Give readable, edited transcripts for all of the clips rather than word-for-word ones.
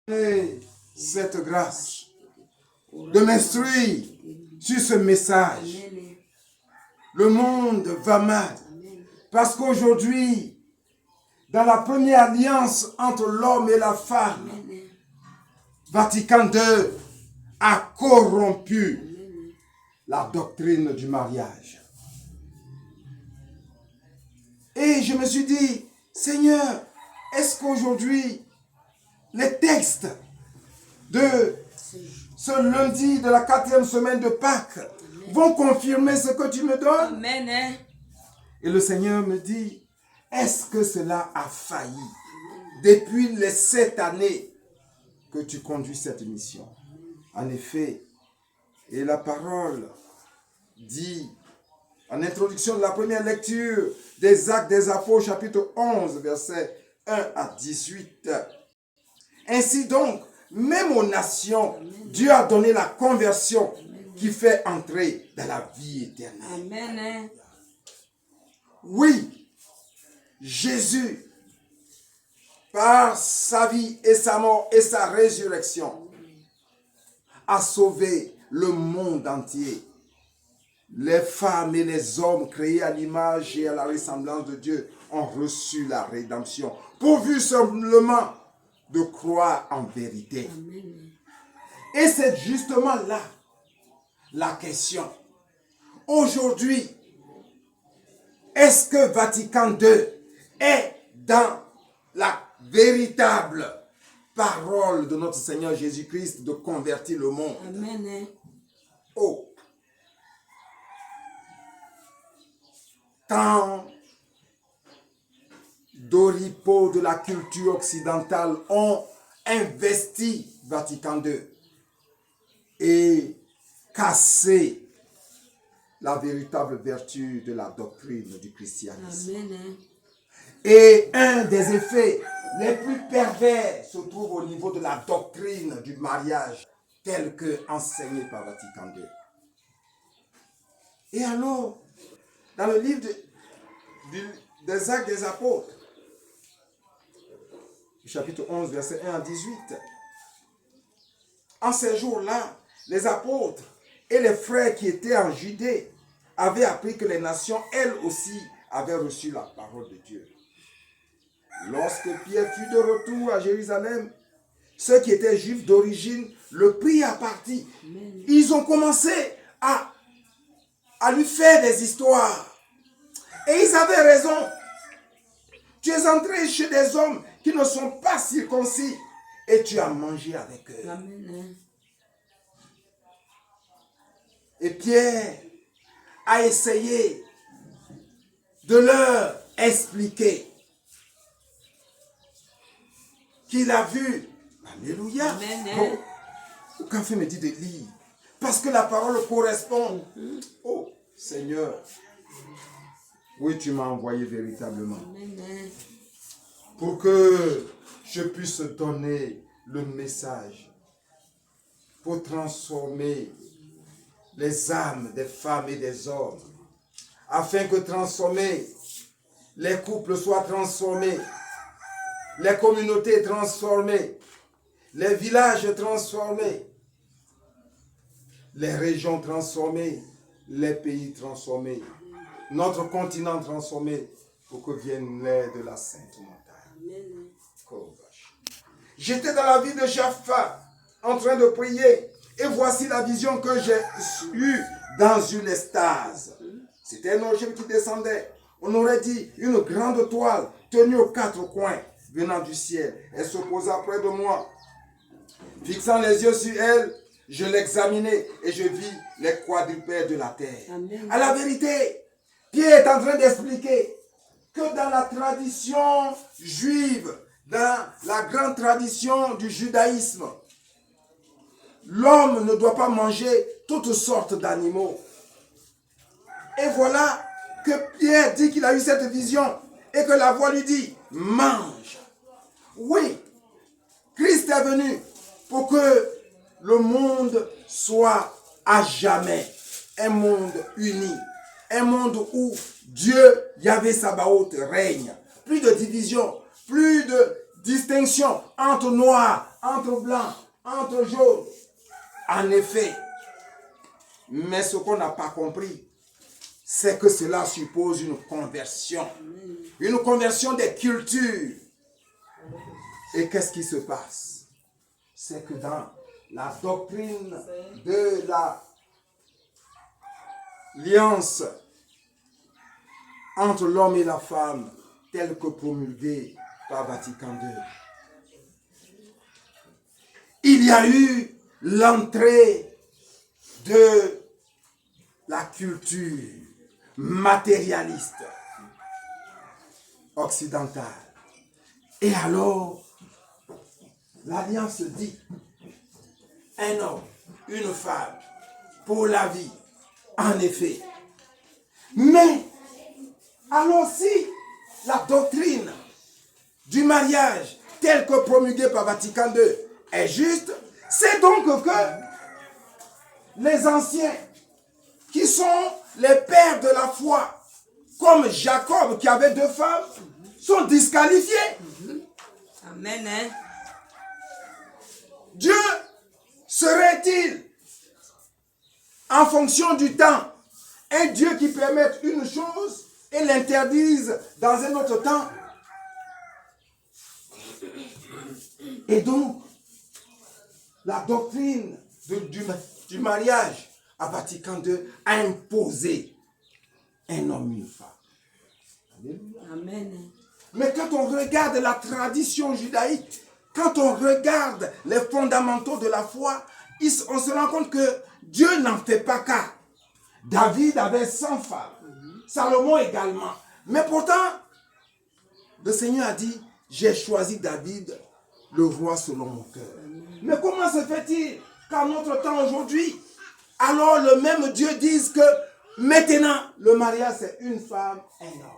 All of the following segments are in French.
Et cette grâce de m'instruire sur ce message. Le monde va mal parce qu'aujourd'hui, dans la première alliance entre l'homme et la femme, Vatican II a corrompu la doctrine du mariage. Et je me suis dit, Seigneur, est-ce qu'aujourd'hui, les textes de ce lundi de la 4e semaine de Pâques vont confirmer ce que tu me donnes? Amen. Et le Seigneur me dit, est-ce que cela a failli depuis les 7 années que tu conduis cette mission? En effet, et la parole dit, en introduction de la première lecture des Actes des Apôtres, chapitre 11, versets 1 à 18. Ainsi donc, même aux nations, Dieu a donné la conversion qui fait entrer dans la vie éternelle. Amen. Oui, Jésus, par sa vie et sa mort et sa résurrection, a sauvé le monde entier. Les femmes et les hommes créés à l'image et à la ressemblance de Dieu ont reçu la rédemption, pourvu simplement de croire en vérité. Amen. Et c'est justement là la question. Aujourd'hui, est-ce que Vatican II est dans la véritable parole de notre Seigneur Jésus-Christ de convertir le monde? Amen. Oh! Tant d'oripeaux de la culture occidentale ont investi Vatican II et cassé la véritable vertu de la doctrine du christianisme. Amen. Et un des effets les plus pervers se trouve au niveau de la doctrine du mariage telle que enseignée par Vatican II. Et alors, dans le livre des Actes des Apôtres, chapitre 11, verset 1 à 18, en ces jours-là, les apôtres et les frères qui étaient en Judée avaient appris que les nations, elles aussi, avaient reçu la parole de Dieu. Lorsque Pierre fut de retour à Jérusalem, ceux qui étaient juifs d'origine le prirent à partie. Ils ont commencé à lui faire des histoires. Et ils avaient raison. Tu es entré chez des hommes qui ne sont pas circoncis et tu as mangé avec eux. Amen. Et Pierre a essayé de leur expliquer qu'il a vu. Alléluia. Amen. Oh, quand fait me dit de lire. Parce que la parole correspond. Oh, Seigneur. Oui, tu m'as envoyé véritablement. Amen. Pour que je puisse donner le message. Pour transformer les âmes des femmes et des hommes. Afin que transformer, les couples soient transformés. Les communautés transformées. Les villages transformés. Les régions transformées. Les pays transformés. Notre continent transformé pour que vienne l'air de la Sainte Montagne. J'étais dans la ville de Jaffa en train de prier et voici la vision que j'ai eue dans une extase. C'était un objet qui descendait. On aurait dit une grande toile tenue aux 4 coins venant du ciel. Elle se posa près de moi. Fixant les yeux sur elle, je l'examinai et je vis les quadrupèdes de la terre. Amen. À la vérité, Pierre est en train d'expliquer que dans la tradition juive, dans la grande tradition du judaïsme, l'homme ne doit pas manger toutes sortes d'animaux. Et voilà que Pierre dit qu'il a eu cette vision et que la voix lui dit, mange. Oui, Christ est venu pour que le monde soit à jamais un monde uni. Un monde où Dieu, Yahvé Sabaoth, règne. Plus de division, plus distinction entre noir, entre blanc, entre jaune. En effet, mais ce qu'on n'a pas compris, c'est que cela suppose une conversion des cultures. Et qu'est-ce qui se passe? C'est que dans la doctrine de l'alliance entre l'homme et la femme, telle que promulguée par Vatican II, il y a eu l'entrée de la culture matérialiste occidentale. Et alors, l'alliance dit un homme, une femme, pour la vie, en effet. Mais, alors si la doctrine du mariage, telle que promulguée par Vatican II, est juste, c'est donc que les anciens, qui sont les pères de la foi, comme Jacob qui avait 2 femmes, sont disqualifiés. Amen. Hein? Dieu serait-il, en fonction du temps, un Dieu qui permette une chose et l'interdise dans un autre temps? Et donc, la doctrine du mariage à Vatican II a imposé un homme, une femme. Alléluia. Amen. Mais quand on regarde la tradition judaïque, quand on regarde les fondamentaux de la foi, on se rend compte que Dieu n'en fait pas cas. David avait 100 femmes, Salomon également. Mais pourtant, le Seigneur a dit, j'ai choisi David, le roi selon mon cœur. Mais comment se fait-il qu'en notre temps aujourd'hui, alors le même Dieu dise que maintenant, le mariage c'est une femme, un homme?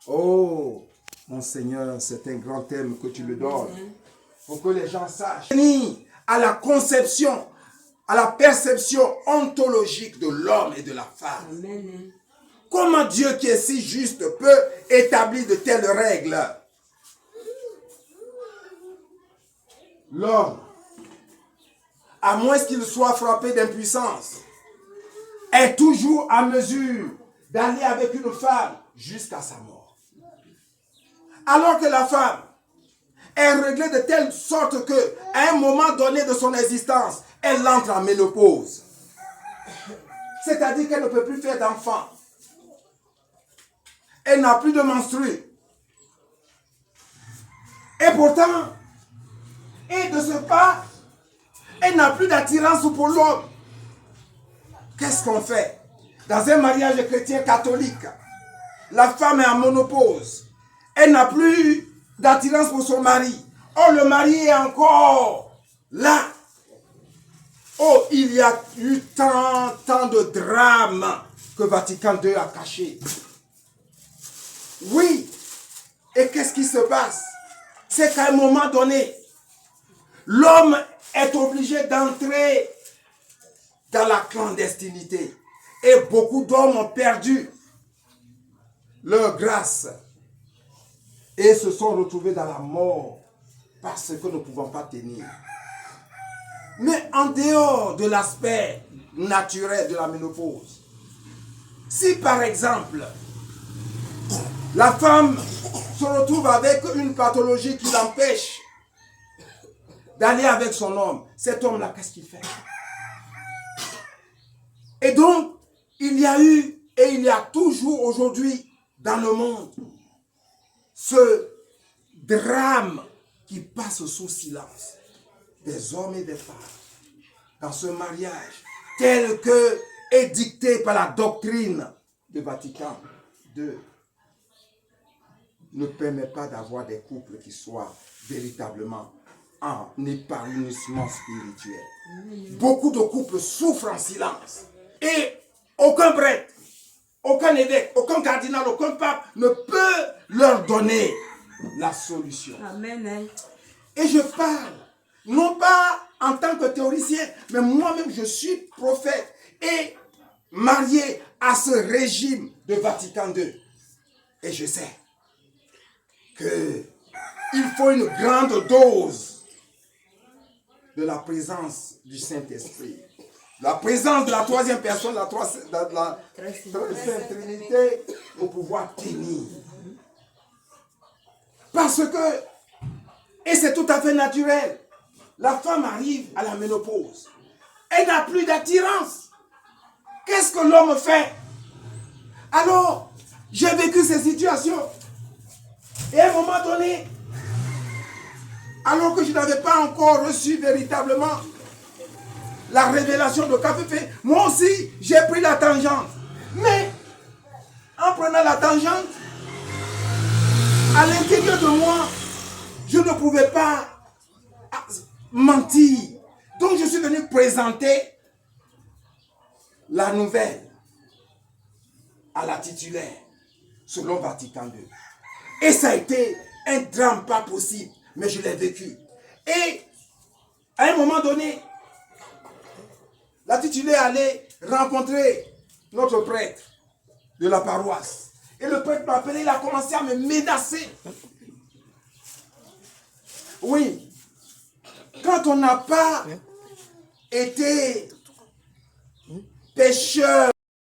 Oh, mon Seigneur, c'est un grand thème que tu le donnes. Pour que les gens sachent. À la conception, à la perception ontologique de l'homme et de la femme. Amen. Comment Dieu qui est si juste peut établir de telles règles? L'homme, à moins qu'il soit frappé d'impuissance, est toujours à mesure d'aller avec une femme jusqu'à sa mort. Alors que la femme est réglée de telle sorte que, à un moment donné de son existence, elle entre en ménopause. C'est-à-dire qu'elle ne peut plus faire d'enfant. Elle n'a plus de menstrues. Et pourtant, et de ce pas, elle n'a plus d'attirance pour l'homme. Qu'est-ce qu'on fait? Dans un mariage chrétien catholique, la femme est en ménopause. Elle n'a plus d'attirance pour son mari. Oh, le mari est encore là. Oh, il y a eu tant de drames que Vatican II a cachés. Oui. Et qu'est-ce qui se passe? C'est qu'à un moment donné, l'homme est obligé d'entrer dans la clandestinité. Et beaucoup d'hommes ont perdu leur grâce et se sont retrouvés dans la mort parce que nous ne pouvons pas tenir. Mais en dehors de l'aspect naturel de la ménopause, si par exemple, la femme se retrouve avec une pathologie qui l'empêche d'aller avec son homme, cet homme-là, qu'est-ce qu'il fait? Et donc, il y a eu et il y a toujours aujourd'hui dans le monde ce drame qui passe sous silence des hommes et des femmes dans ce mariage tel que est dicté par la doctrine de Vatican II ne permet pas d'avoir des couples qui soient véritablement en épanouissement spirituel. Beaucoup de couples souffrent en silence et aucun prêtre, aucun évêque, aucun cardinal, aucun pape ne peut leur donner la solution. Amen. Et je parle, non pas en tant que théoricien, mais moi-même je suis prophète et marié à ce régime de Vatican II. Et je sais qu'il faut une grande dose de la présence du Saint-Esprit. La présence de la troisième personne, de la Sainte Trinité, pour pouvoir tenir. Parce que, et c'est tout à fait naturel, la femme arrive à la ménopause. Elle n'a plus d'attirance. Qu'est-ce que l'homme fait? Alors, j'ai vécu ces situations. Et à un moment donné, alors que je n'avais pas encore reçu véritablement la révélation de Café, moi aussi, j'ai pris la tangente. Mais, en prenant la tangente, à l'intérieur de moi, je ne pouvais pas mentir. Donc, je suis venu présenter la nouvelle à la titulaire, selon Vatican II. Et ça a été un drame pas possible, mais je l'ai vécu. Et, à un moment donné, la titulaire allait rencontrer notre prêtre de la paroisse. Et le prêtre m'a appelé, il a commencé à me menacer. Oui. Quand on n'a pas été pécheur